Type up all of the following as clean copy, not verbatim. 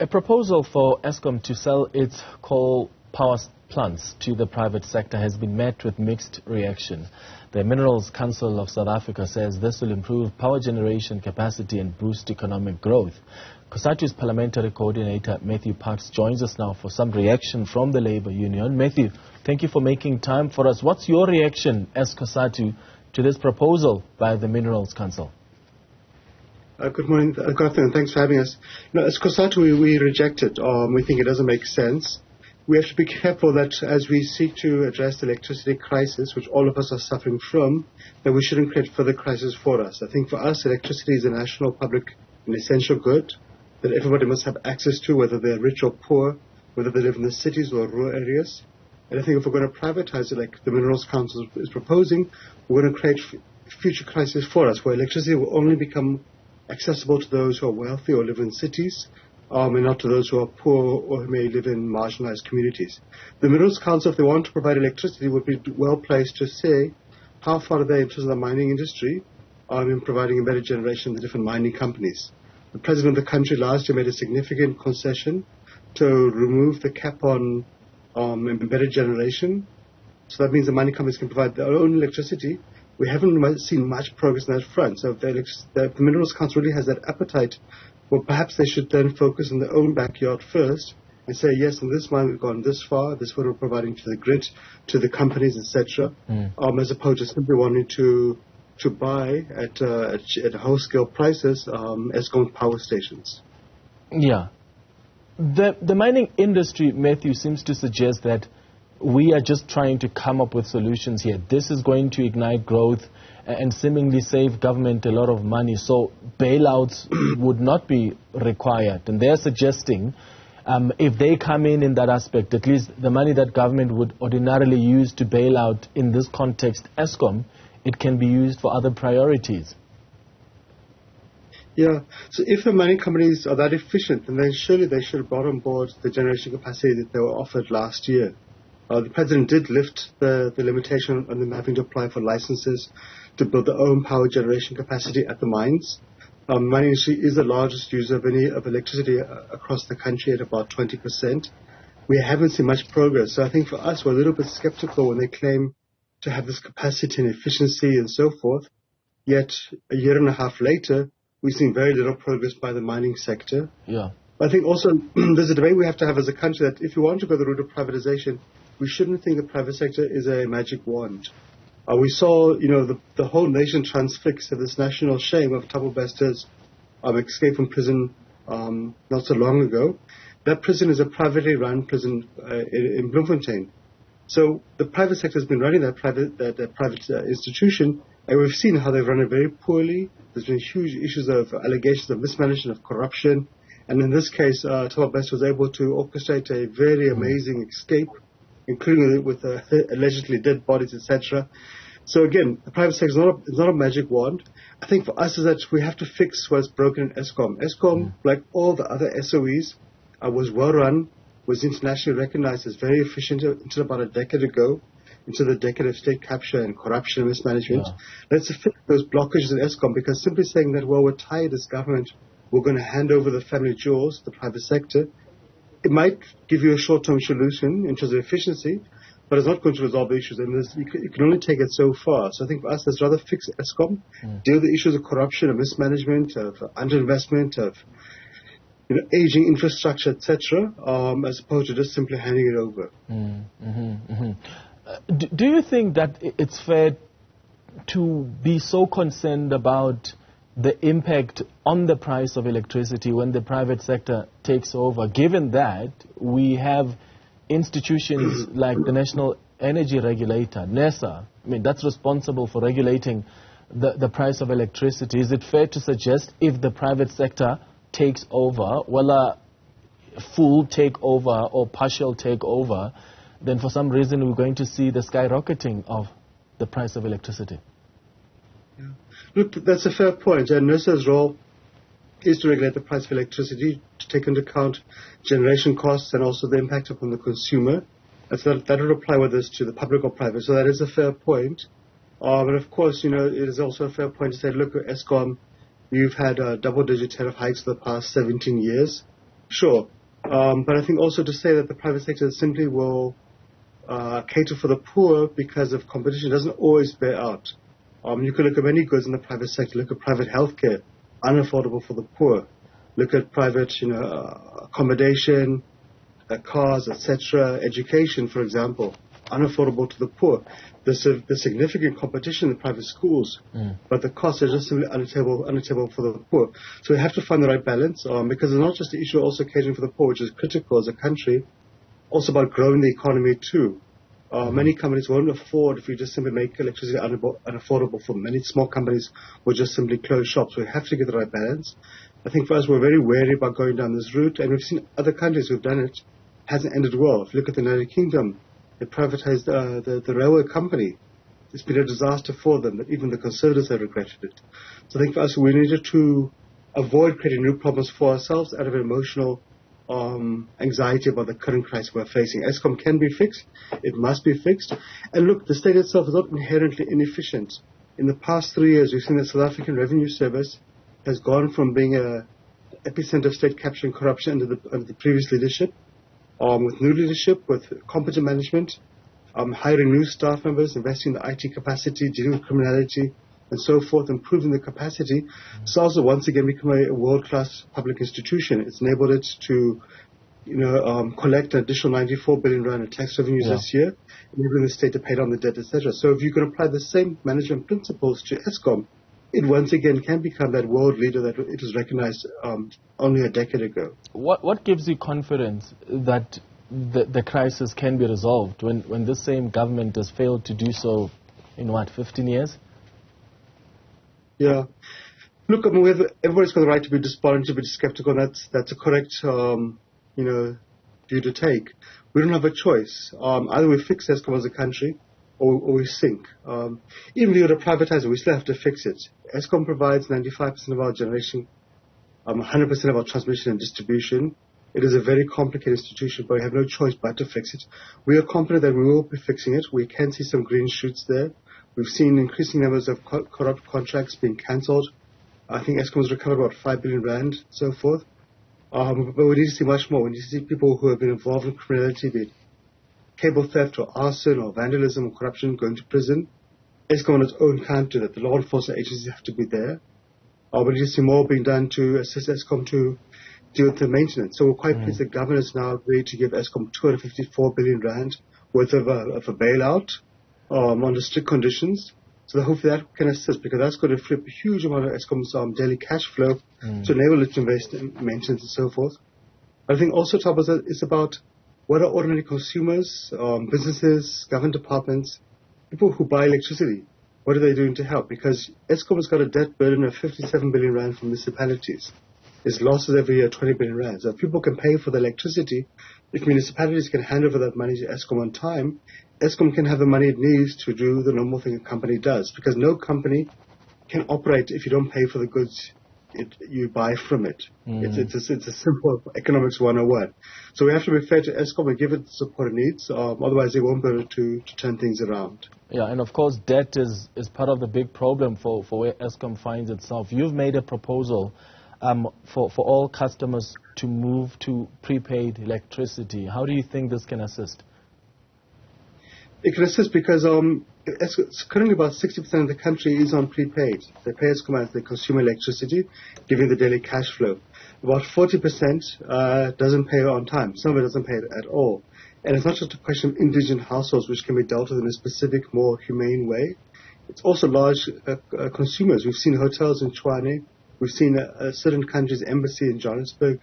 A proposal for Eskom to sell its coal power plants to the private sector has been met with mixed reaction. The Minerals Council of South Africa says this will improve power generation capacity and boost economic growth. Cosatu's parliamentary coordinator, Matthew Parks, joins us now for some reaction from the Labour Union. Matthew, thank you for making time for us. What's your reaction as Cosatu to this proposal by the Minerals Council? Good morning, good afternoon. Thanks for having us. As Cosatu, we reject it. We think it doesn't make sense. We have to be careful that as we seek to address the electricity crisis, which all of us are suffering from, that we shouldn't create further crisis for us. I think for us, electricity is a national, public, and essential good that everybody must have access to, whether they're rich or poor, whether they live in the cities or rural areas. And I think if we're going to privatize it like the Minerals Council is proposing, we're going to create future crisis for us, where electricity will only become accessible to those who are wealthy or live in cities, and not to those who are poor or who may live in marginalized communities. The Minerals Council, if they want to provide electricity, would be well placed to say how far are they in terms of the mining industry in providing a better generation to different mining companies. The President of the country last year made a significant concession to remove the cap on embedded generation. So that means the mining companies can provide their own electricity. We haven't seen much progress on that front. So if the Minerals Council really has that appetite, well, perhaps they should then focus on their own backyard first and say, yes, in this mine we've gone this far, this is what we're providing to the grid, to the companies, etc., as opposed to simply wanting to buy at whole-scale prices Eskom power stations. Yeah. The mining industry, Matthew, seems to suggest that we are just trying to come up with solutions here. This is going to ignite growth and seemingly save government a lot of money. So bailouts would not be required. And they're suggesting if they come in that aspect, at least the money that government would ordinarily use to bail out in this context, Eskom, it can be used for other priorities. Yeah, so if the mining companies are that efficient, then surely they should have brought on board the generation capacity that they were offered last year. The President did lift the limitation on them having to apply for licenses to build their own power generation capacity at the mines. The mining industry is the largest user of electricity across the country at about 20%. We haven't seen much progress. So I think for us, we're a little bit skeptical when they claim to have this capacity and efficiency and so forth. Yet a year and a half later, we've seen very little progress by the mining sector. Yeah. I think also there's a debate we have to have as a country that if you want to go the route of privatization, we shouldn't think the private sector is a magic wand. We saw, the whole nation transfixed at this national shame of Thabo Bester's escape from prison not so long ago. That prison is a privately run prison in Bloemfontein. So the private sector has been running that private institution, and we've seen how they've run it very poorly. There's been huge issues of allegations of mismanagement, of corruption. And in this case, Thabo Bester was able to orchestrate a very amazing escape, including with allegedly dead bodies, etc. So again, the private sector is not a magic wand. I think for us is that we have to fix what's broken in Eskom. Eskom, like all the other SOEs, was well run, was internationally recognized as very efficient until about a decade ago, into the decade of state capture and corruption and mismanagement. Yeah. Let's fix those blockages in Eskom, because simply saying that, well, we're tired as government, we're going to hand over the family jewels to the private sector, it might give you a short-term solution in terms of efficiency, but it's not going to resolve the issues. And you can only take it so far. So I think for us, let's rather fix Eskom, deal with the issues of corruption, of mismanagement, of underinvestment, of aging infrastructure, etc., as opposed to just simply handing it over. Do you think that it's fair to be so concerned about the impact on the price of electricity when the private sector takes over, given that we have institutions like the National Energy Regulator, NESA, that's responsible for regulating the price of electricity? Is it fair to suggest if the private sector takes over, a full takeover or partial takeover, then for some reason we're going to see the skyrocketing of the price of electricity? Yeah. Look, that's a fair point. And NESA's role is to regulate the price of electricity, to take into account generation costs and also the impact upon the consumer. And so that would apply whether it's to the public or private. So that is a fair point. But of course, it is also a fair point to say, look, Eskom, you've had double-digit tariff hikes for the past 17 years. Sure. But I think also to say that the private sector simply will cater for the poor because of competition doesn't always bear out. You can look at many goods in the private sector. Look at private healthcare, unaffordable for the poor. Look at private, accommodation, cars, etc. Education, for example, unaffordable to the poor. There's significant competition in private schools, but the costs are just simply unattainable for the poor. So we have to find the right balance, because it's not just the issue of also catering for the poor, which is critical as a country, also about growing the economy too. Many companies won't afford if you just simply make electricity unaffordable for them. Many small companies will just simply close shops. We have to get the right balance. I think for us, we're very wary about going down this route, and we've seen other countries who've done it. Hasn't ended well. If you look at the United Kingdom, they privatized the railway company. It's been a disaster for them, but even the Conservatives have regretted it. So I think for us, we needed to avoid creating new problems for ourselves out of emotional anxiety about the current crisis we're facing. Eskom can be fixed. It must be fixed. And look, the state itself is not inherently inefficient. In the past 3 years, we've seen the South African Revenue Service has gone from being an epicenter of state capture and corruption under the previous leadership, with new leadership, with competent management, hiring new staff members, investing in the IT capacity, dealing with criminality, and so forth, improving the capacity. It's also once again become a world-class public institution. It's enabled it to, collect an additional 94 billion rand in tax revenues this year, enabling the state to pay down the debt, etc. So if you can apply the same management principles to Eskom, it once again can become that world leader that it was recognized only a decade ago. What gives you confidence that the crisis can be resolved when this same government has failed to do so in 15 years? Yeah. Look, I mean, everybody's got the right to be despondent, to be skeptical, and that's a correct, view to take. We don't have a choice. Either we fix Eskom as a country, or we sink. Even if we were to privatize it, we still have to fix it. Eskom provides 95% of our generation, 100% of our transmission and distribution. It is a very complicated institution, but we have no choice but to fix it. We are confident that we will be fixing it. We can see some green shoots there. We've seen increasing numbers of corrupt contracts being cancelled. I think Eskom has recovered about 5 billion rand, so forth. But we need to see much more. We need to see people who have been involved in criminality, be it cable theft or arson or vandalism or corruption, going to prison. Eskom on its own can't do that. The law enforcement agencies have to be there. We need to see more being done to assist Eskom to deal with the maintenance. So we're quite pleased that governors now agreed to give Eskom 254 billion rand worth of a bailout under strict conditions. So that hopefully that can assist, because that's going to flip a huge amount of Eskom's daily cash flow to enable it to invest in maintenance and so forth. I think also, Thomas, it's about what are ordinary consumers, businesses, government departments, people who buy electricity, what are they doing to help? Because Eskom has got a debt burden of 57 billion rand from municipalities. Its losses every year, 20 billion rand. So if people can pay for the electricity, if municipalities can hand over that money to Eskom on time, Eskom can have the money it needs to do the normal thing a company does. Because no company can operate if you don't pay for the goods you buy from it. It's a simple economics 101. So we have to be fair to Eskom and give it the support it needs. Otherwise, they won't be able to turn things around. Yeah, and of course, debt is part of the big problem for where Eskom finds itself. You've made a proposal for all customers to move to prepaid electricity. How do you think this can assist? It can assist because currently about 60% of the country is on prepaid. They pay Eskom as they consume electricity, giving the daily cash flow. About 40% doesn't pay on time. Some of it doesn't pay at all. And it's not just a question of indigent households, which can be dealt with in a specific, more humane way. It's also large consumers. We've seen hotels in Tshwane. We've seen a certain country's embassy in Johannesburg.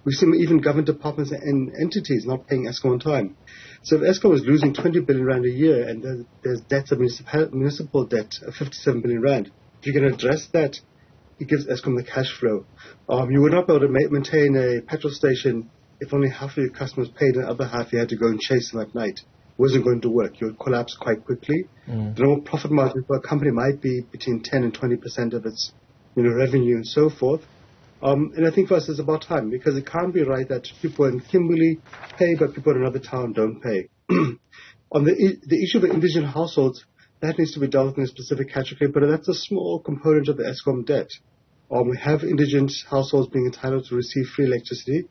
We've seen even government departments and entities not paying Eskom on time. So if Eskom is losing 20 billion rand a year and there's debts of municipal debt of 57 billion rand, if you can address that, it gives Eskom the cash flow. You would not be able to maintain a petrol station if only half of your customers paid and the other half you had to go and chase them at night. It wasn't going to work. You would collapse quite quickly. The normal profit margin for a company might be between 10 and 20% of its revenue and so forth. And I think for us it's about time, because it can't be right that people in Kimberley pay but people in another town don't pay. On the issue of indigent households, that needs to be dealt with in a specific category, but that's a small component of the Eskom debt. We have indigent households being entitled to receive free electricity,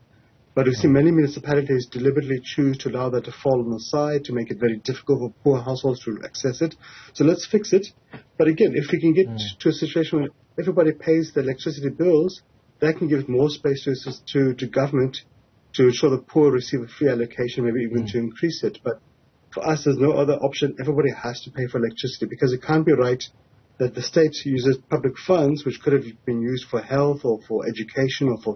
but we see many municipalities deliberately choose to allow that to fall on the side, to make it very difficult for poor households to access it. So let's fix it. But again, if we can get to a situation where everybody pays the electricity bills, that can give more space to government to ensure the poor receive a free allocation, maybe even to increase it. But for us, there's no other option. Everybody has to pay for electricity, because it can't be right that the state uses public funds, which could have been used for health or for education or for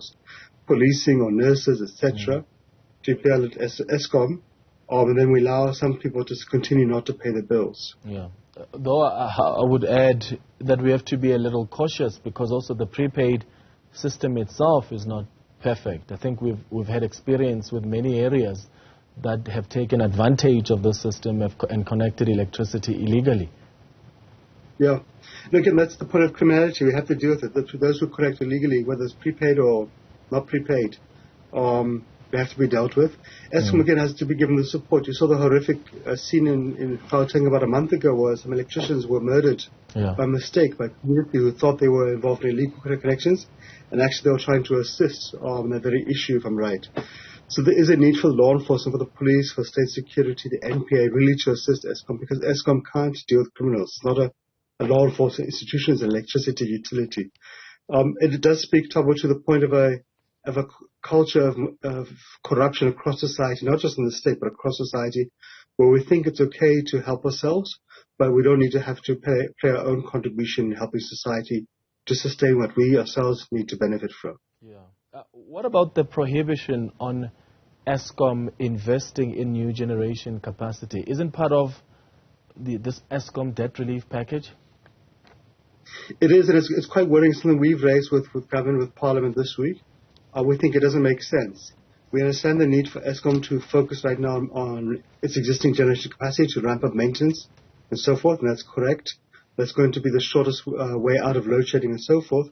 policing or nurses, etc., to pay at Eskom, and then we allow some people to continue not to pay their bills. Yeah. Though I would add that we have to be a little cautious, because also the prepaid system itself is not perfect. I think we've had experience with many areas that have taken advantage of the system and connected electricity illegally. Yeah. And again, that's the point of criminality. We have to deal with it. Those who connect illegally, whether it's prepaid or not prepaid, they have to be dealt with. Eskom, again, has to be given the support. You saw the horrific scene in Gauteng about a month ago, where some electricians were murdered by mistake by community who thought they were involved in illegal connections, and actually they were trying to assist on that very issue, if I'm right. So there is a need for law enforcement, for the police, for state security, the NPA, really to assist Eskom, because Eskom can't deal with criminals. It's not a law enforcement institution, it's an electricity utility. It does speak, Thabo, to the point of a culture of corruption across society, not just in the state, but across society, where we think it's okay to help ourselves, but we don't need to have to play our own contribution in helping society to sustain what we ourselves need to benefit from. Yeah. What about the prohibition on Eskom investing in new generation capacity? Isn't part of this Eskom debt relief package? It is, and it's quite worrying. Something we've raised with government, with Parliament this week. We think it doesn't make sense. We understand the need for Eskom to focus right now on its existing generation capacity, to ramp up maintenance and so forth, and that's correct. That's going to be the shortest way out of load shedding and so forth.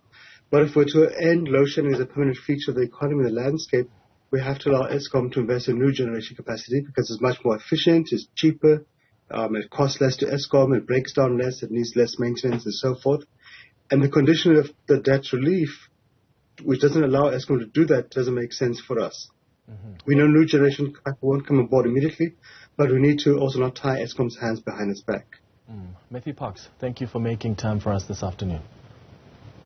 But if we're to end load shedding as a permanent feature of the economy and the landscape, we have to allow Eskom to invest in new generation capacity, because it's much more efficient, it's cheaper, it costs less to Eskom, it breaks down less, it needs less maintenance and so forth. And the condition of the debt relief, which doesn't allow Eskom to do that, doesn't make sense for us. We know new generation won't come on board immediately, but we need to also not tie Eskom's hands behind its back. Matthew Parks, thank you for making time for us this afternoon.